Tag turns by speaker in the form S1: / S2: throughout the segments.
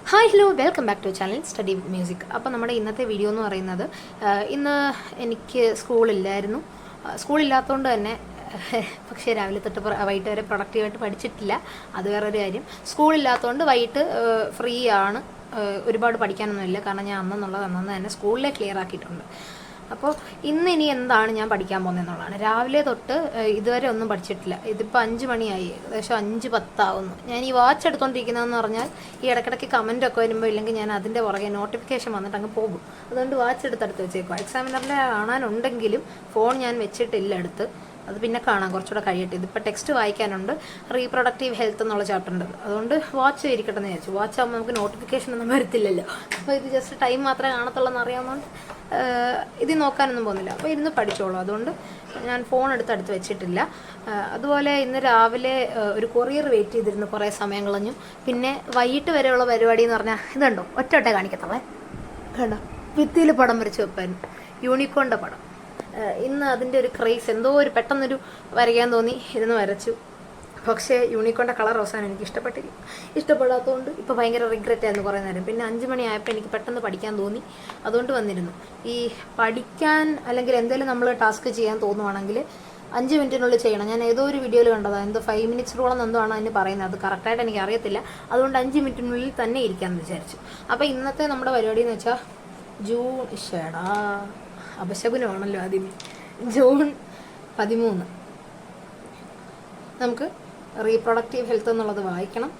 S1: Hi hello welcome back to channel study music. അപ്പോൾ നമ്മുടെ ഇന്നത്തെ വീഡിയോ എന്ന് പറയുന്നത് ഇന്ന് എനിക്ക് സ്കൂളില്ലായിരുന്നു. സ്കൂളില്ലാത്തതുകൊണ്ട് തന്നെ പക്ഷേ രാവിലെ തൊട്ട് വൈകിട്ട് വരെ പ്രൊഡക്റ്റീവായിട്ട് പഠിച്ചിട്ടില്ല. അത് വേറൊരു കാര്യം. സ്കൂളില്ലാത്തതുകൊണ്ട് വൈകിട്ട് ഫ്രീ ആണ്. ഒരുപാട് പഠിക്കാനൊന്നുമില്ല, കാരണം ഞാൻ അന്നെന്നുള്ളത് തന്നെ സ്കൂളിലെ ക്ലിയർ ആക്കിയിട്ടുണ്ട്. അപ്പോൾ ഇനി എന്താണ് ഞാൻ പഠിക്കാൻ പോകുന്നതെന്നുള്ളതാണ്. രാവിലെ തൊട്ട് ഇതുവരെ ഒന്നും പഠിച്ചിട്ടില്ല. ഇതിപ്പോൾ 5 മണിയായി, ഏകദേശം 5:10 ഞാൻ ഈ വാച്ച് എടുത്തുകൊണ്ടിരിക്കുന്നതെന്ന് പറഞ്ഞാൽ ഈ ഇടയ്ക്കിടയ്ക്ക് കമൻറ്റൊക്കെ വരുമ്പോൾ ഇല്ലെങ്കിൽ ഞാൻ അതിൻ്റെ പുറകെ നോട്ടിഫിക്കേഷൻ വന്നിട്ട് അങ്ങ് പോകും. അതുകൊണ്ട് വാച്ച് എടുത്തെടുത്ത് വെച്ചേക്കുക. എക്സാമിനറിനെ കാണാനുണ്ടെങ്കിലും ഫോൺ ഞാൻ വെച്ചിട്ടില്ല എടുത്ത്. അത് പിന്നെ കാണാം, കുറച്ചുകൂടെ കഴിയട്ടെ. ഇതിപ്പോൾ ടെക്സ്റ്റ് വായിക്കാനുണ്ട്. റീപ്രൊഡക്റ്റീവ് ഹെൽത്ത് എന്നുള്ള ചാപ്റ്റർ ഉണ്ട്, അതുകൊണ്ട് വാച്ച് ഇരിക്കട്ടെ എന്ന് വിചാരിച്ചു. വാച്ച് ആകുമ്പോൾ നമുക്ക് നോട്ടിഫിക്കേഷൻ ഒന്നും വരത്തില്ലല്ലോ. അപ്പോൾ ഇത് ജസ്റ്റ് ടൈം മാത്രമേ കാണത്തുള്ളൂ എന്നറിയാവുന്നതുകൊണ്ട് ഇത് നോക്കാനൊന്നും പോകുന്നില്ല. അപ്പോൾ ഇരുന്ന് പഠിച്ചോളൂ. അതുകൊണ്ട് ഞാൻ ഫോൺ അടുത്ത് വെച്ചിട്ടില്ല. അതുപോലെ ഇന്ന് രാവിലെ ഒരു കൊറിയർ വെയിറ്റ് ചെയ്തിരുന്നു, കുറേ സമയം കളഞ്ഞു. പിന്നെ വൈകിട്ട് വരെയുള്ള പരിപാടി എന്ന് പറഞ്ഞാൽ ഇതുണ്ടോ, ഒറ്റ കാണിക്കത്തുള്ളേ, കണ്ടോ, ഭിത്തിയിൽ പടം വരച്ച് വെപ്പാൻ, യൂണിക്കോണിൻ്റെ പടം. ഇന്ന് അതിൻ്റെ ഒരു ക്രേസ്, എന്തോ ഒരു പെട്ടെന്നൊരു വരയ്ക്കാൻ തോന്നി, ഇരുന്ന് വരച്ചു. പക്ഷേ യൂണിക്കോണിൻ്റെ കളർ അവസാനം എനിക്ക് ഇഷ്ടപ്പെടാത്തതുകൊണ്ട് ഇപ്പോൾ ഭയങ്കര റിഗ്രറ്റ് ആയിരുന്നു കുറേ നേരം. പിന്നെ 5 മണിയായപ്പോൾ എനിക്ക് പെട്ടെന്ന് പഠിക്കാൻ തോന്നി, അതുകൊണ്ട് വന്നിരുന്നു. ഈ പഠിക്കാൻ അല്ലെങ്കിൽ എന്തെങ്കിലും നമ്മൾ ടാസ്ക് ചെയ്യാൻ തോന്നുവാണെങ്കിൽ 5 മിനിറ്റിനുള്ളിൽ ചെയ്യണം. ഞാൻ ഏതോ ഒരു വീഡിയോയിൽ കണ്ടതാണ്, എന്തോ 5 മിനിറ്റ്സ് റൂൾ എന്തോ ആണ് അതിന് പറയുന്നത്. അത് കറക്റ്റായിട്ട് എനിക്ക് അറിയത്തില്ല. അതുകൊണ്ട് 5 മിനിറ്റിനുള്ളിൽ തന്നെ ഇരിക്കാമെന്ന് വിചാരിച്ചു. അപ്പോൾ ഇന്നത്തെ നമ്മുടെ പരിപാടി എന്ന് വെച്ചാൽ അപശകുനമാണല്ലോ ആദ്യമേ, ജൂൺ 13 നമുക്ക് റീപ്രൊഡക്റ്റീവ് ഹെൽത്ത് എന്നുള്ളത് വായിക്കണം.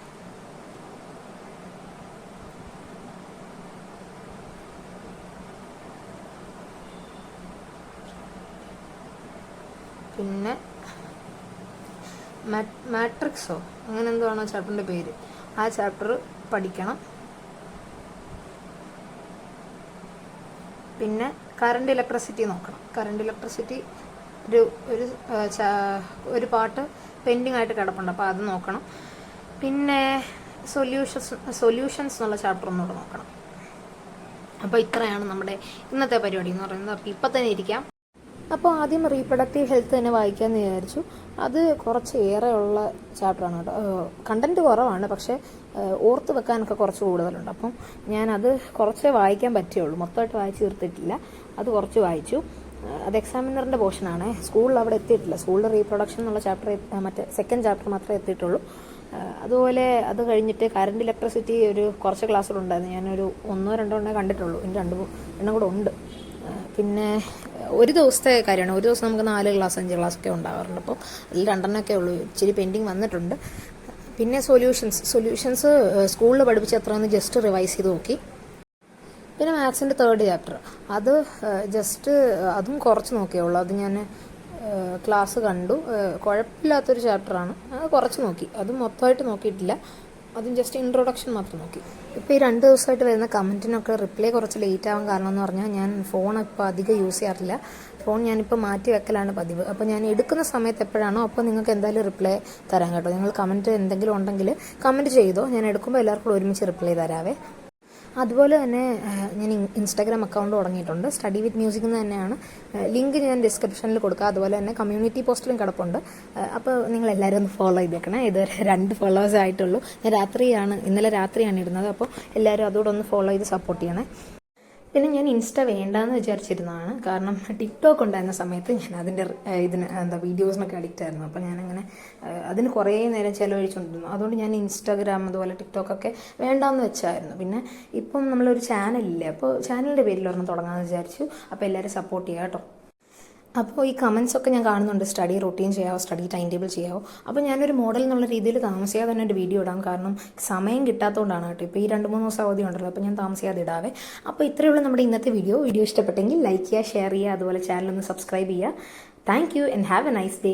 S1: പിന്നെ മാട്രിക്സോ അങ്ങനെ എന്തോ ആണോ ചാപ്റ്ററിൻ്റെ പേര്, ആ ചാപ്റ്റർ പഠിക്കണം. പിന്നെ കറണ്ട് ഇലക്ട്രിസിറ്റി നോക്കണം. കറണ്ട് ഇലക്ട്രിസിറ്റി ഒരു പാട്ട് പെൻഡിങ് ആയിട്ട് കിടപ്പുണ്ട്, അപ്പോൾ അത് നോക്കണം. പിന്നെ സൊല്യൂഷൻസ് എന്നുള്ള ചാപ്റ്റർ ഒന്നുകൂടെ നോക്കണം. അപ്പോൾ ഇത്രയാണ് നമ്മുടെ ഇന്നത്തെ പരിപാടി എന്ന് പറയുന്നത്. അപ്പോൾ ഇപ്പം തന്നെ ഇരിക്കാം. അപ്പോൾ ആദ്യം റീപ്രൊഡക്റ്റീവ് ഹെൽത്ത് തന്നെ വായിക്കാമെന്ന് വിചാരിച്ചു. അത് കുറച്ച് ഏറെ ഉള്ള ചാപ്റ്ററാണ് കേട്ടോ. കണ്ടൻറ്റ് കുറവാണ്, പക്ഷേ ഓർത്ത് വെക്കാനൊക്കെ കുറച്ച് കൂടുതലുണ്ട്. അപ്പം ഞാനത് കുറച്ചേ വായിക്കാൻ പറ്റുള്ളൂ, മൊത്തമായിട്ട് വായിച്ച് തീർത്തിട്ടില്ല. അത് കുറച്ച് വായിച്ചു. അത് എക്സാമിനറിൻ്റെ പോർഷനാണ്. സ്കൂളിൽ അവിടെ എത്തിയിട്ടില്ല. സ്കൂളിൽ റീപ്രൊഡക്ഷൻ എന്നുള്ള ചാപ്റ്റർ, മറ്റേ സെക്കൻഡ് ചാപ്റ്റർ മാത്രമേ എത്തിയിട്ടുള്ളൂ. അതുപോലെ അത് കഴിഞ്ഞിട്ട് കറണ്ട് ഇലക്ട്രിസിറ്റി ഒരു കുറച്ച് ക്ലാസ്സുകളുണ്ടായിരുന്നു. ഞാനൊരു 1-2 കണ്ടിട്ടുള്ളൂ. ഇനി 2 കൂടെ ഉണ്ട്. പിന്നെ ഒരു ദിവസത്തെ കാര്യമാണ്. ഒരു ദിവസം നമുക്ക് 4 ക്ലാസ് 5 ക്ലാസ്സൊക്കെ ഉണ്ടാകാറുണ്ട്. അപ്പോൾ അതിൽ 2 ഉള്ളൂ. ഇച്ചിരി പെൻഡിങ് വന്നിട്ടുണ്ട്. പിന്നെ സൊല്യൂഷൻസ് സ്കൂളിൽ പഠിപ്പിച്ച എത്രയെന്ന് ജസ്റ്റ് റിവൈസ് ചെയ്ത് നോക്കി. പിന്നെ മാത്സിൻ്റെ 3rd ചാപ്റ്റർ, അത് ജസ്റ്റ് അതും കുറച്ച് നോക്കിയുള്ളൂ. അത് ഞാൻ ക്ലാസ് കണ്ടു. കുഴപ്പമില്ലാത്തൊരു ചാപ്റ്ററാണ്. അത് കുറച്ച് നോക്കി, അതും മൊത്തമായിട്ട് നോക്കിയിട്ടില്ല. അതും ജസ്റ്റ് ഇൻട്രൊഡക്ഷൻ മാത്രം നോക്കി. ഇപ്പോൾ ഈ 2 ദിവസമായിട്ട് വരുന്ന കമൻറ്റിനൊക്കെ റിപ്ലൈ കുറച്ച് ലേറ്റ് ആവാൻ കാരണം എന്ന് പറഞ്ഞാൽ ഞാൻ ഫോൺ ഇപ്പോൾ അധികം യൂസ് ചെയ്യാറില്ല. ഫോൺ ഞാനിപ്പോൾ മാറ്റി വെക്കലാണ് പതിവ്. അപ്പോൾ ഞാൻ എടുക്കുന്ന സമയത്ത് എപ്പോഴാണോ അപ്പോൾ നിങ്ങൾക്ക് എന്തായാലും റിപ്ലൈ തരാം കേട്ടോ. നിങ്ങൾ കമൻറ്റ് എന്തെങ്കിലും ഉണ്ടെങ്കിൽ കമൻറ്റ് ചെയ്തോ, ഞാൻ എടുക്കുമ്പോൾ എല്ലാവർക്കും ഒരുമിച്ച് റിപ്ലൈ തരാവേ. അതുപോലെ തന്നെ ഞാൻ ഇൻസ്റ്റാഗ്രാം അക്കൗണ്ട് തുടങ്ങിയിട്ടുണ്ട്. സ്റ്റഡി വിത്ത് മ്യൂസിക് എന്ന് തന്നെയാണ്. ലിങ്ക് ഞാൻ ഡിസ്ക്രിപ്ഷനിൽ കൊടുക്കാം. അതുപോലെ തന്നെ കമ്മ്യൂണിറ്റി പോസ്റ്റിലും കിടപ്പുണ്ട്. അപ്പോൾ നിങ്ങൾ എല്ലാവരും ഒന്ന് ഫോളോ ചെയ്തേക്കണേ. ഇതുവരെ 2 ഫോളോവേഴ്സ് ആയിട്ടുള്ളൂ. ഇന്നലെ രാത്രിയാണ് ഇടുന്നത്. അപ്പോൾ എല്ലാവരും അതോടെ ഒന്ന് ഫോളോ ചെയ്ത് സപ്പോർട്ട് ചെയ്യണേ. പിന്നെ ഞാൻ ഇൻസ്റ്റ വേണ്ടാന്ന് വിചാരിച്ചിരുന്നതാണ്, കാരണം ടിക്ടോക്ക് ഉണ്ടായിരുന്ന സമയത്ത് ഞാൻ അതിൻ്റെ വീഡിയോസിനൊക്കെ അഡിക്റ്റ് ആയിരുന്നു. അപ്പോൾ ഞാനങ്ങനെ അതിന് കുറേ നേരം ചിലവഴിച്ചുകൊണ്ടിരുന്നു. അതുകൊണ്ട് ഞാൻ ഇൻസ്റ്റാഗ്രാം അതുപോലെ ടിക്ടോക്കൊക്കെ വേണ്ടാന്ന് വെച്ചായിരുന്നു. പിന്നെ ഇപ്പം നമ്മളൊരു ചാനലില്ലേ, അപ്പോൾ ചാനലിൻ്റെ പേരിൽ ഒരെണ്ണം തുടങ്ങാമെന്ന് വിചാരിച്ചു. അപ്പോൾ എല്ലാവരും സപ്പോർട്ട് ചെയ്യാം കേട്ടോ. അപ്പോൾ ഈ കമൻസൊക്കെ ഞാൻ കാണുന്നുണ്ട്, സ്റ്റഡി റൂട്ടീൻ ചെയ്യാവോ, സ്റ്റഡി ടൈം ടേബിൾ ചെയ്യാവോ. അപ്പോൾ ഞാനൊരു മോഡൽ എന്നുള്ള രീതിയിൽ താമസിയാതെ തന്നെ ഒരു വീഡിയോ ഇടാം, കാരണം സമയം കിട്ടാത്തതുകൊണ്ടാണ് കേട്ടോ. ഇപ്പോൾ ഈ 2-3 ദിവസം അവധി ഉണ്ടല്ലോ, അപ്പോൾ ഞാൻ താമസിയാതെ ഇടാവേ. അപ്പോൾ ഇത്രയേ ഉള്ളൂ നമ്മുടെ ഇന്നത്തെ വീഡിയോ ഇഷ്ടപ്പെട്ടെങ്കിൽ ലൈക്ക് ചെയ്യുക, ഷെയർ ചെയ്യുക, അതുപോലെ ചാനലൊന്ന് സബ്സ്ക്രൈബ് ചെയ്യുക. Thank you and have A nice day.